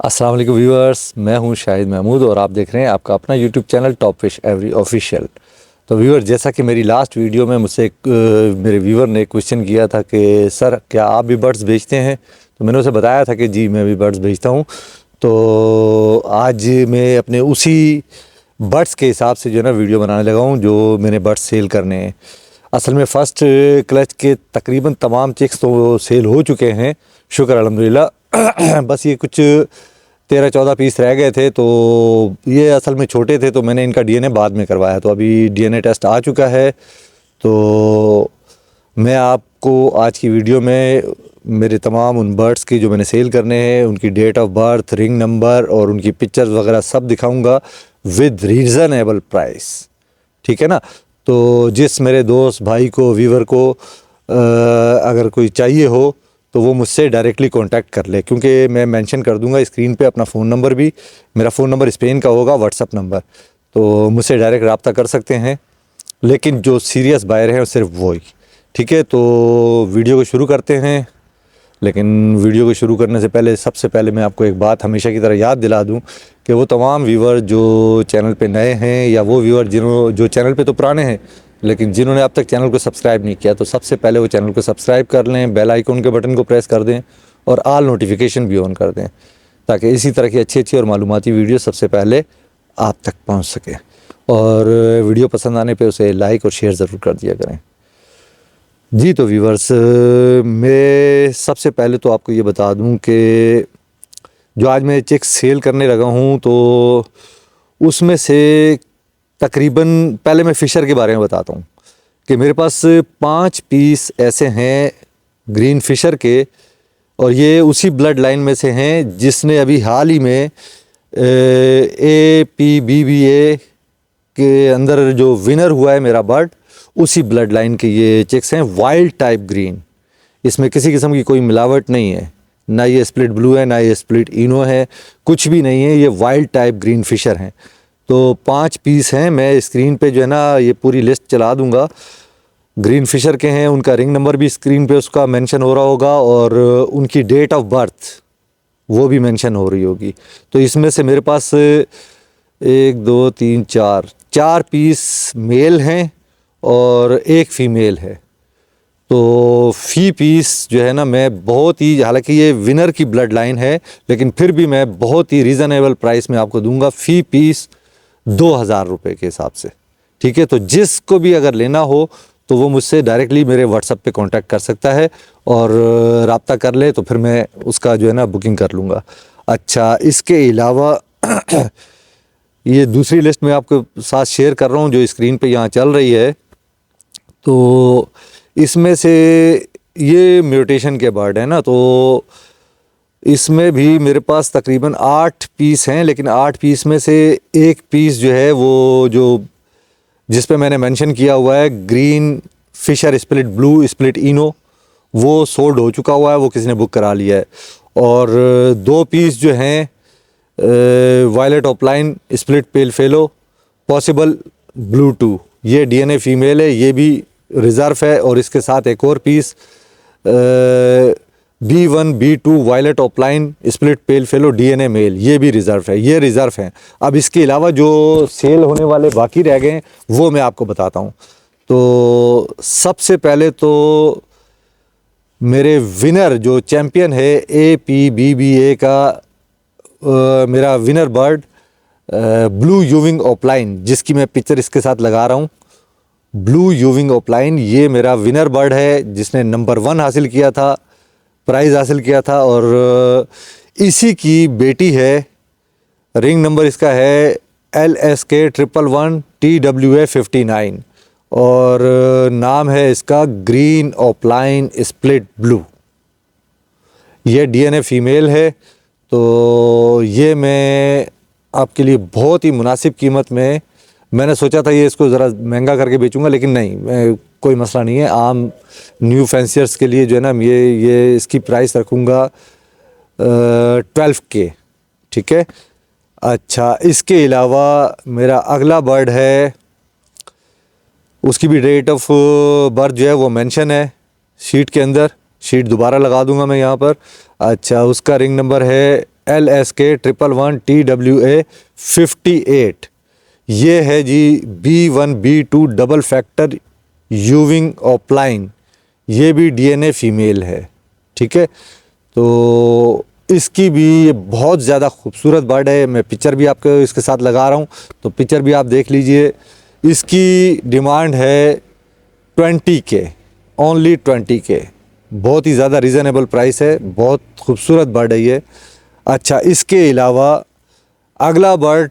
अस्सलाम वालेकुम व्यूअर्स, मैं हूं शाहिद महमूद और आप देख रहे हैं आपका अपना YouTube channel top fish every official. तो व्यूअर, जैसा कि मेरी लास्ट वीडियो में मुझसे मेरे व्यूअर ने क्वेश्चन किया था कि सर क्या आप भी बर्ड्स बेचते हैं, तो मैंने उसे बताया था कि जी मैं भी बर्ड्स बेचता हूं। तो आज मैं अपने उसी बर्ड्स के हिसाब से जो है ना वीडियो बनाने लगा हूँ जो मैंने बर्ड्स सेल करने हैं। असल में फ़र्स्ट क्लच के तकरीबन तमाम चिक्स तो सेल हो चुके हैं, शुक्र अल्हम्दुलिल्लाह। बस ये कुछ 13-14 पीस रह गए थे, तो ये असल में छोटे थे तो मैंने इनका डीएनए बाद में करवाया, तो अभी डीएनए टेस्ट आ चुका है। तो मैं आपको आज की वीडियो में मेरे तमाम उन बर्ड्स की जो मैंने सेल करने हैं, उनकी date of birth, ring number और उनकी पिक्चर्स वगैरह सब दिखाऊंगा विद रीज़नेबल प्राइस। ठीक है ना। तो जिस मेरे दोस्त भाई को, व्यूवर को अगर कोई चाहिए हो तो वो मुझसे डायरेक्टली कांटेक्ट कर ले, क्योंकि मैं मेंशन कर दूंगा स्क्रीन पे अपना फ़ोन नंबर भी। मेरा फ़ोन नंबर स्पेन का होगा, व्हाट्सअप नंबर, तो मुझसे डायरेक्ट रब्ता कर सकते हैं। लेकिन जो सीरियस बायर हैं सिर्फ वो ही। ठीक है, तो वीडियो को शुरू करते हैं। लेकिन वीडियो को शुरू करने से पहले सबसे पहले मैं आपको एक बात हमेशा की तरह याद दिला दूं कि वो तमाम व्यूवर जो चैनल पे नए हैं या वो व्यूवर जो चैनल पे तो पुराने हैं लेकिन जिन्होंने अब तक चैनल को सब्सक्राइब नहीं किया, तो सबसे पहले वो चैनल को सब्सक्राइब कर लें, बेल आइकन के बटन को प्रेस कर दें और आल नोटिफिकेशन भी ऑन कर दें, ताकि इसी तरह की अच्छी अच्छी और मालूमाती वीडियो सबसे पहले आप तक पहुँच सके। और वीडियो पसंद आने पर उसे लाइक और शेयर ज़रूर कर दिया करें। जी तो व्यूवर्स, मैं सबसे पहले तो आपको ये बता दूं कि जो आज मैं चिक्स सेल करने लगा हूं तो उसमें से तकरीबन, पहले मैं फ़िशर के बारे में बताता हूं कि मेरे पास 5 पीस ऐसे हैं ग्रीन फ़िशर के, और ये उसी ब्लड लाइन में से हैं जिसने अभी हाल ही में APBBA के अंदर जो विनर हुआ है मेरा बर्ड, उसी ब्लड लाइन के ये चिक्स हैं। वाइल्ड टाइप ग्रीन, इसमें किसी किस्म की कोई मिलावट नहीं है, ना ये स्प्लिट ब्लू है ना ये स्प्लिट इनो है, कुछ भी नहीं है, ये वाइल्ड टाइप ग्रीन फिशर हैं। तो 5 पीस हैं, मैं स्क्रीन पे जो है ना ये पूरी लिस्ट चला दूंगा। ग्रीन फिशर के हैं, उनका रिंग नंबर भी स्क्रीन पे उसका मेंशन हो रहा होगा और उनकी डेट ऑफ बर्थ वो भी मेंशन हो रही होगी। तो इसमें से मेरे पास 1 2 3 4 पीस मेल हैं और 1 फीमेल है। तो फ़ी पीस जो है ना मैं बहुत ही, हालांकि ये विनर की ब्लड लाइन है लेकिन फिर भी मैं बहुत ही रीज़नेबल प्राइस में आपको दूंगा, फ़ी पीस 2000 रुपये के हिसाब से। ठीक है, तो जिसको भी अगर लेना हो तो वो मुझसे डायरेक्टली मेरे व्हाट्सएप पे कांटेक्ट कर सकता है और रब्ता कर ले, तो फिर मैं उसका जो है ना बुकिंग कर लूँगा। अच्छा, इसके अलावा ये दूसरी लिस्ट मैं आपके साथ शेयर कर रहा हूँ जो स्क्रीन पे यहाँ चल रही है। तो इसमें से ये म्यूटेशन के बर्ड है ना, तो इसमें भी मेरे पास तकरीबन 8 पीस हैं, लेकिन 8 पीस में से 1 पीस जो है वो जो जिस पे मैंने मेंशन किया हुआ है green fisher split blue split ino, वो सोल्ड हो चुका हुआ है, वो किसी ने बुक करा लिया है। और 2 पीस जो हैं violet opaline split pale fallow possible blue 2, ये डीएनए फीमेल है, ये भी रिज़र्व है। और इसके साथ एक और piece B1 B2 violet opaline split pale fallow DNA male, ये भी रिज़र्व है, ये रिज़र्व हैं। अब इसके अलावा जो सेल होने वाले बाकी रह गए हैं वो मैं आपको बताता हूँ। तो सबसे पहले तो मेरे विनर जो चैम्पियन है APBBA का मेरा विनर बर्ड ब्लू यूविंग ऑफलाइन, जिसकी मैं पिक्चर इसके साथ लगा रहा हूँ, ब्लू यूविंग ऑफलाइन, ये मेरा विनर बर्ड है जिसने नंबर 1 हासिल किया था, प्राइज़ हासिल किया था। और इसी की बेटी है, रिंग नंबर इसका है LSK 111 TWA 59 और नाम है इसका ग्रीन ऑफलाइन स्प्लिट ब्लू। ये डीएनए फीमेल है। तो ये मैं आपके लिए बहुत ही मुनासिब कीमत में, मैंने सोचा था ये इसको ज़रा महंगा करके बेचूंगा, लेकिन नहीं, कोई मसला नहीं है। आम न्यू फैंसियर्स के लिए जो है ना ये इसकी प्राइस रखूँगा 12K। ठीक है। अच्छा, इसके अलावा मेरा अगला बर्ड है, उसकी भी डेट ऑफ बर्थ जो है वो मेंशन है शीट के अंदर, शीट दोबारा लगा दूंगा मैं यहाँ पर। अच्छा, उसका रिंग नंबर है LSK111TWA58। ये है जी B1B2 डबल फैक्टर यूविंग ऑफलाइन, ये भी DNA फीमेल है। ठीक है, तो इसकी भी ये बहुत ज़्यादा खूबसूरत बर्ड है। मैं पिक्चर भी आपको इसके साथ लगा रहा हूँ, तो पिक्चर भी आप देख लीजिए। इसकी डिमांड है 20K, ओनली 20K। बहुत ही ज़्यादा रीज़नेबल प्राइस है, बहुत खूबसूरत बर्ड है ये। अच्छा, इसके अलावा अगला बर्ड,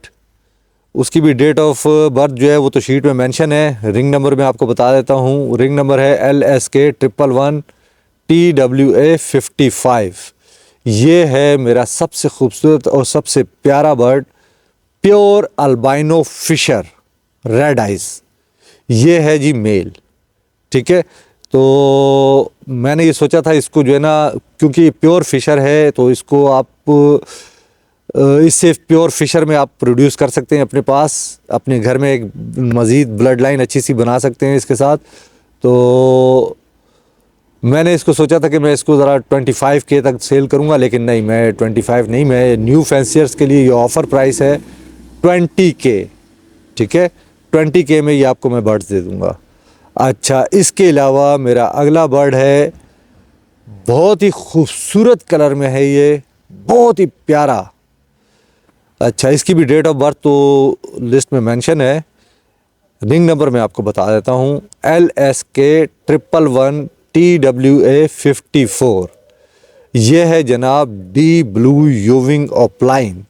उसकी भी डेट ऑफ बर्थ जो है वो तो शीट में मेंशन है। रिंग नंबर मैं आपको बता देता हूँ। रिंग नंबर है LSK111TWA55। ये है मेरा सबसे खूबसूरत और सबसे प्यारा bird, pure albino fisher red eyes. ये है जी मेल। ठीक है, तो मैंने ये सोचा था इसको जो है ना, क्योंकि प्योर फिशर है तो इसको आप इससे प्योर फिशर में आप प्रोड्यूस कर सकते हैं अपने पास, अपने घर में एक मज़ीद ब्लड लाइन अच्छी सी बना सकते हैं इसके साथ। तो मैंने इसको सोचा था कि मैं इसको ज़रा 25K तक सेल करूंगा, लेकिन नहीं, मैं 25 नहीं, मैं न्यू फैंसियर्स के लिए ये ऑफ़र प्राइस है 20K। ठीक है, 20K में ये आपको मैं बर्ड्स दे दूंगा। अच्छा, इसके अलावा मेरा अगला बर्ड है, बहुत ही खूबसूरत कलर में है ये, बहुत ही प्यारा। अच्छा, इसकी भी डेट ऑफ बर्थ तो लिस्ट में मेंशन है। रिंग नंबर मैं आपको बता देता हूँ, LSK111TWA54। ये है जनाब D blue यूविंग offline.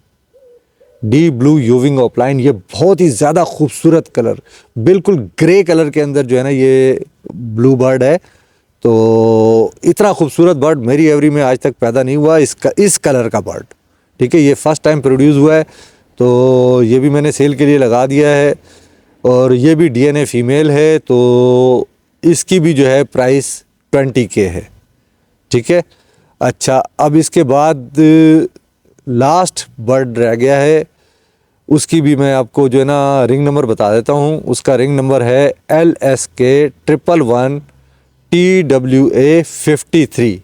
D blue यूविंग offline, ये बहुत ही ज़्यादा खूबसूरत कलर, बिल्कुल ग्रे कलर के अंदर जो है ना ये ब्लू बर्ड है। तो इतना खूबसूरत बर्ड मेरी एवरी में आज तक पैदा नहीं हुआ, इस कलर का बर्ड। ठीक है, ये फर्स्ट टाइम प्रोड्यूस हुआ है, तो ये भी मैंने सेल के लिए लगा दिया है। और ये भी DNA फीमेल है, तो इसकी भी जो है प्राइस 20K है। ठीक है, अच्छा, अब इसके बाद लास्ट बर्ड रह गया है, उसकी भी मैं आपको जो है ना रिंग नंबर बता देता हूँ। उसका रिंग नंबर है LSK111TWA53।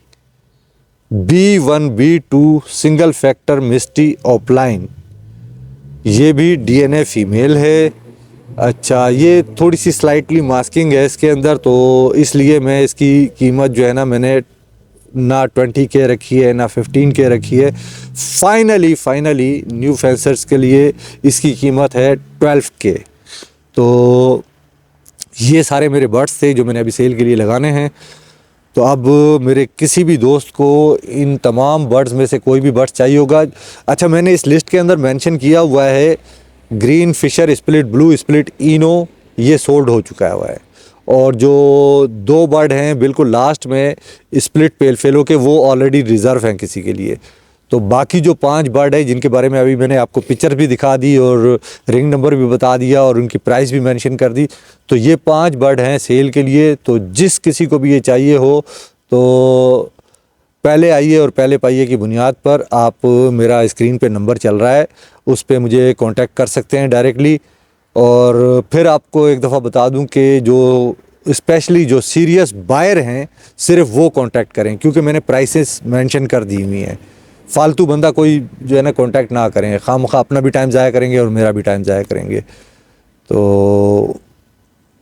B1B2 सिंगल फैक्टर मिस्टी ऑफलाइन, ये भी DNA फीमेल है। अच्छा, ये थोड़ी सी स्लाइटली मास्किंग है इसके अंदर, तो इसलिए मैं इसकी कीमत जो है ना, मैंने ना 20K रखी है ना 15K रखी है। फाइनली न्यू फैंसर्स के लिए इसकी कीमत है 12K। तो ये सारे मेरे बर्ड्स थे जो मैंने अभी सेल के लिए लगाने हैं। तो अब मेरे किसी भी दोस्त को इन तमाम बर्ड्स में से कोई भी बर्ड्स चाहिए होगा। अच्छा, मैंने इस लिस्ट के अंदर मेंशन किया हुआ है green fisher split blue split ino, ये सोल्ड हो चुका हुआ है। और जो 2 बर्ड हैं बिल्कुल लास्ट में स्प्लिट पेल फेलो के, वो ऑलरेडी रिज़र्व हैं किसी के लिए। तो बाकी जो 5 बर्ड है जिनके बारे में अभी मैंने आपको पिक्चर भी दिखा दी और रिंग नंबर भी बता दिया और उनकी प्राइस भी मेंशन कर दी, तो ये 5 बर्ड हैं सेल के लिए। तो जिस किसी को भी ये चाहिए हो तो पहले आइए और पहले पाइए की बुनियाद पर आप, मेरा स्क्रीन पे नंबर चल रहा है, उस पे मुझे कांटेक्ट कर सकते हैं डायरेक्टली। और फिर आपको एक दफ़ा बता दूं कि जो स्पेशली जो सीरियस बायर हैं सिर्फ वो कांटेक्ट करें, क्योंकि मैंने प्राइसेस मेंशन कर दी हुई हैं। फालतू बंदा कोई जो है ना कांटेक्ट ना करें, खामखा अपना भी टाइम ज़ाया करेंगे और मेरा भी टाइम ज़ाया करेंगे। तो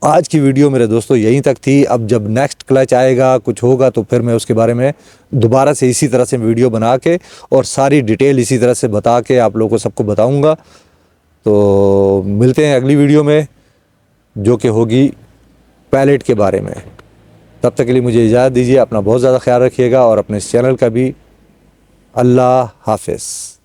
आज की वीडियो मेरे दोस्तों यहीं तक थी। अब जब नेक्स्ट क्लच आएगा, कुछ होगा, तो फिर मैं उसके बारे में दोबारा से इसी तरह से वीडियो बना के और सारी डिटेल इसी तरह से बता के आप लोगों को सबको बताऊंगा। तो मिलते हैं अगली वीडियो में, जो कि होगी पैलेट के बारे में। तब तक के लिए मुझे इजाज़त दीजिए। अपना बहुत ज़्यादा ख्याल रखिएगा और अपने इस चैनल का भी। अल्लाह हाफ़िज़।